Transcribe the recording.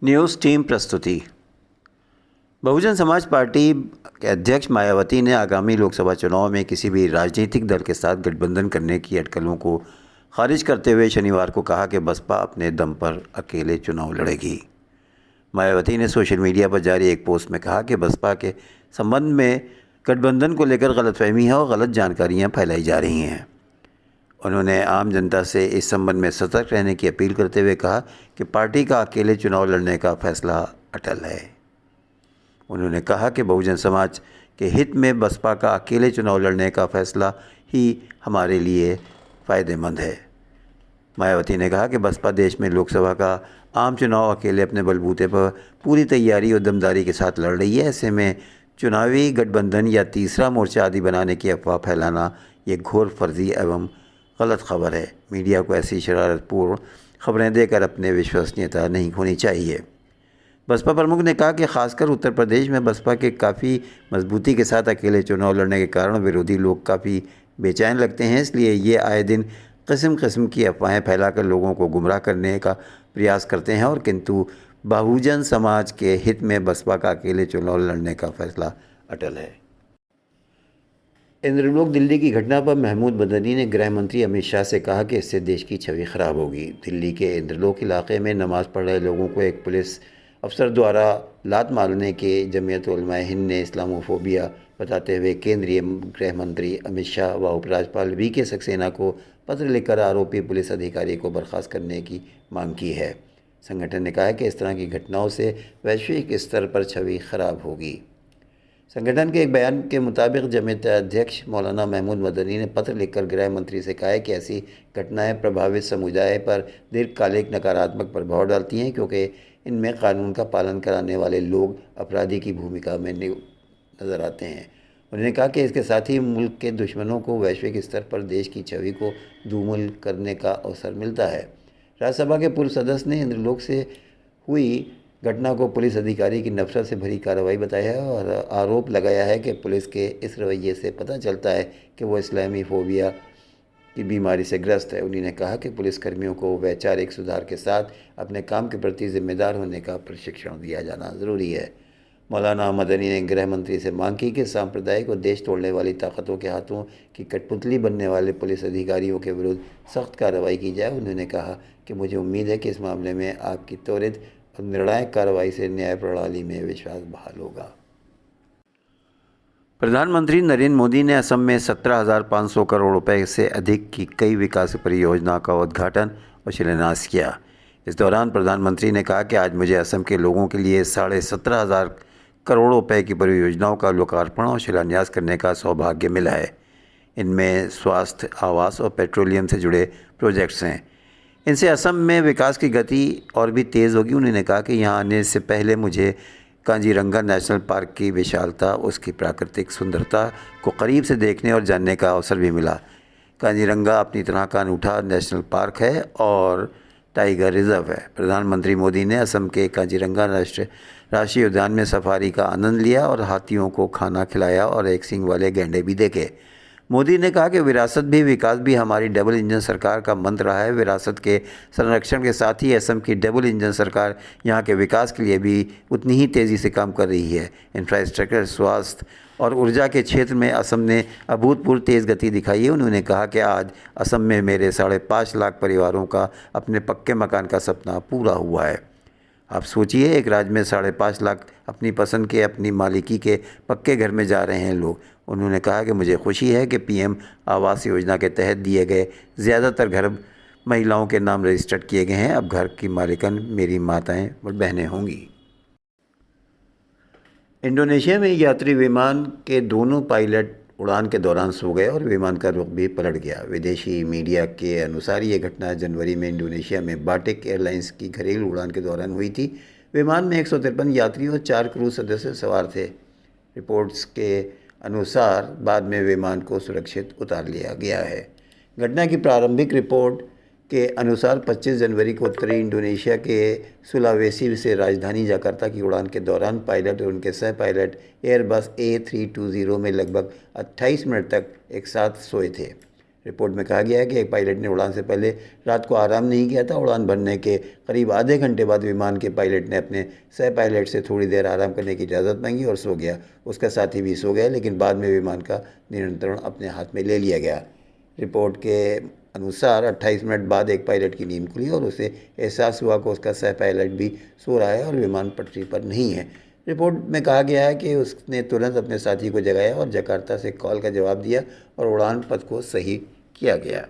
News team प्रस्तुति। Bahujan Samaj party के अध्यक्ष मायावती ने आगामी लोकसभा चुनाव में किसी भी राजनीतिक दल के साथ गठबंधन करने की अटकलों को खारिज करते हुए शनिवार को कहा कि बसपा अपने दम पर अकेले चुनाव लड़ेगी। मायावती ने सोशल मीडिया पर जारी एक पोस्ट में कहा कि बसपा के संबंध में गठबंधन को लेकर गलतफहमी है और गलत जानकारियां फैलाई जा रही हैं। उन्होंने आम जनता से इस संबंध में सतर्क रहने की अपील करते हुए कहा कि पार्टी का अकेले चुनाव लड़ने का फैसला अटल है। उन्होंने कहा कि बहुजन समाज के हित में बसपा का अकेले चुनाव लड़ने का फैसला ही हमारे लिए फ़ायदेमंद है। मायावती ने कहा कि बसपा देश में लोकसभा का आम चुनाव अकेले अपने बलबूते पर पूरी तैयारी और दमदारी के साथ लड़ रही है। ऐसे में चुनावी गठबंधन या तीसरा मोर्चा आदि बनाने की अफवाह फैलाना ये घोर फर्जी एवं गलत खबर है। मीडिया को ऐसी शरारतपूर्ण खबरें देकर अपने विश्वसनीयता नहीं खोनी चाहिए। बसपा प्रमुख ने कहा कि खासकर उत्तर प्रदेश में बसपा के काफ़ी मजबूती के साथ अकेले चुनाव लड़ने के कारण विरोधी लोग काफ़ी बेचैन लगते हैं। इसलिए ये आए दिन किस्म किस्म की अफवाहें फैलाकर लोगों को गुमराह करने का प्रयास करते हैं और किंतु बहुजन समाज के हित में बसपा का अकेले चुनाव लड़ने का फैसला अटल है। इंद्रलोक दिल्ली की घटना पर महमूद मदनी ने गृह मंत्री अमित शाह से कहा कि इससे देश की छवि खराब होगी। दिल्ली के इंद्रलोक इलाके में नमाज पढ़ रहे लोगों को एक पुलिस अफसर द्वारा लात मारने के जमीयत उलमाए हिंद ने इस्लामोफोबिया बताते हुए केंद्रीय गृह मंत्री अमित शाह व उपराज्यपाल वी.के. सक्सेना को पत्र लिखकर आरोपी पुलिस अधिकारी को बर्खास्त करने की मांग की है। संगठन ने कहा है कि इस तरह की घटनाओं से वैश्विक स्तर पर छवि खराब होगी। संगठन के एक बयान के मुताबिक जमीयत अध्यक्ष मौलाना महमूद मदनी ने पत्र लिखकर गृह मंत्री से कहा है कि ऐसी घटनाएं प्रभावित समुदाय पर दीर्घकालिक नकारात्मक प्रभाव डालती हैं, क्योंकि इनमें कानून का पालन कराने वाले लोग अपराधी की भूमिका में नज़र आते हैं। उन्होंने कहा कि इसके साथ ही मुल्क के दुश्मनों को वैश्विक स्तर पर देश की छवि को धूमिल करने का अवसर मिलता है। राज्यसभा के पूर्व सदस्य ने इंद्रलोक से हुई घटना को पुलिस अधिकारी की नफरत से भरी कार्रवाई बताया है और आरोप लगाया है कि पुलिस के इस रवैये से पता चलता है कि वो इस्लामी फोबिया की बीमारी से ग्रस्त है। उन्होंने कहा कि पुलिसकर्मियों को वैचारिक सुधार के साथ अपने काम के प्रति जिम्मेदार होने का प्रशिक्षण दिया जाना ज़रूरी है। मौलाना मदनी ने गृह मंत्री से मांग की कि सांप्रदायिक और देश तोड़ने वाली ताकतों के हाथों की कठपुतली बनने वाले पुलिस अधिकारियों के विरुद्ध सख्त कार्रवाई की जाए। उन्होंने कहा कि मुझे उम्मीद है कि इस मामले में आपकी त्वरित और निर्णायक कार्रवाई से न्याय प्रणाली में विश्वास बहाल होगा। प्रधानमंत्री नरेंद्र मोदी ने असम में 17,500 करोड़ रुपए से अधिक की कई विकास परियोजनाओं का उद्घाटन और शिलान्यास किया। इस दौरान प्रधानमंत्री ने कहा कि आज मुझे असम के लोगों के लिए 17,500 करोड़ रुपए की परियोजनाओं का लोकार्पण और शिलान्यास करने का सौभाग्य मिला है। इनमें स्वास्थ्य, आवास और पेट्रोलियम से जुड़े प्रोजेक्ट्स हैं। इनसे असम में विकास की गति और भी तेज़ होगी। उन्होंने कहा कि यहाँ आने से पहले मुझे काजीरंगा नेशनल पार्क की विशालता, उसकी प्राकृतिक सुंदरता को करीब से देखने और जानने का अवसर भी मिला। काजीरंगा अपनी तरह का अनूठा नेशनल पार्क है और टाइगर रिजर्व है। प्रधानमंत्री मोदी ने असम के काजीरंगा राष्ट्रीय उद्यान में सफारी का आनंद लिया और हाथियों को खाना खिलाया और एक सींग वाले गैंडे भी देखे। मोदी ने कहा कि विरासत भी विकास भी हमारी डबल इंजन सरकार का मंत्र रहा है। विरासत के संरक्षण के साथ ही असम की डबल इंजन सरकार यहाँ के विकास के लिए भी उतनी ही तेज़ी से काम कर रही है। इंफ्रास्ट्रक्चर, स्वास्थ्य और ऊर्जा के क्षेत्र में असम ने अभूतपूर्व तेज़ गति दिखाई है। उन्होंने कहा कि आज असम में मेरे 5.5 लाख परिवारों का अपने पक्के मकान का सपना पूरा हुआ है। आप सोचिए, एक राज्य में 5.5 लाख अपनी पसंद के, अपनी मालिकी के पक्के घर में जा रहे हैं लोग। उन्होंने कहा कि मुझे खुशी है कि पीएम आवास योजना के तहत दिए गए ज़्यादातर घर महिलाओं के नाम रजिस्टर्ड किए गए हैं। अब घर की मालिकन मेरी माताएं और बहनें होंगी। इंडोनेशिया में यात्री विमान के दोनों पायलट उड़ान के दौरान सो गए और विमान का रुख भी पलट गया। विदेशी मीडिया के अनुसार ये घटना जनवरी में इंडोनेशिया में बाटिक एयरलाइंस की घरेलू उड़ान के दौरान हुई थी। विमान में 153 यात्री और 4 क्रू सदस्य सवार थे। रिपोर्ट्स के अनुसार बाद में विमान को सुरक्षित उतार लिया गया है। घटना की प्रारंभिक रिपोर्ट के अनुसार 25 जनवरी को उत्तरी इंडोनेशिया के सुलावेसी से राजधानी जकार्ता की उड़ान के दौरान पायलट और उनके सह पायलट एयरबस A320 में लगभग 28 मिनट तक एक साथ सोए थे। रिपोर्ट में कहा गया है कि एक पायलट ने उड़ान से पहले रात को आराम नहीं किया था। उड़ान भरने के करीब आधे घंटे बाद विमान के पायलट ने अपने सह पायलट से थोड़ी देर आराम करने की इजाज़त मांगी और सो गया। उसका साथी भी सो गया, लेकिन बाद में विमान का नियंत्रण अपने हाथ में ले लिया गया। रिपोर्ट के अनुसार 28 मिनट बाद एक पायलट की नींद खुली और उसे एहसास हुआ कि उसका सह पायलट भी सो रहा है और विमान पटरी पर नहीं है। रिपोर्ट में कहा गया है कि उसने तुरंत अपने साथी को जगाया और जकार्ता से कॉल का जवाब दिया और उड़ान पथ को सही किया गया।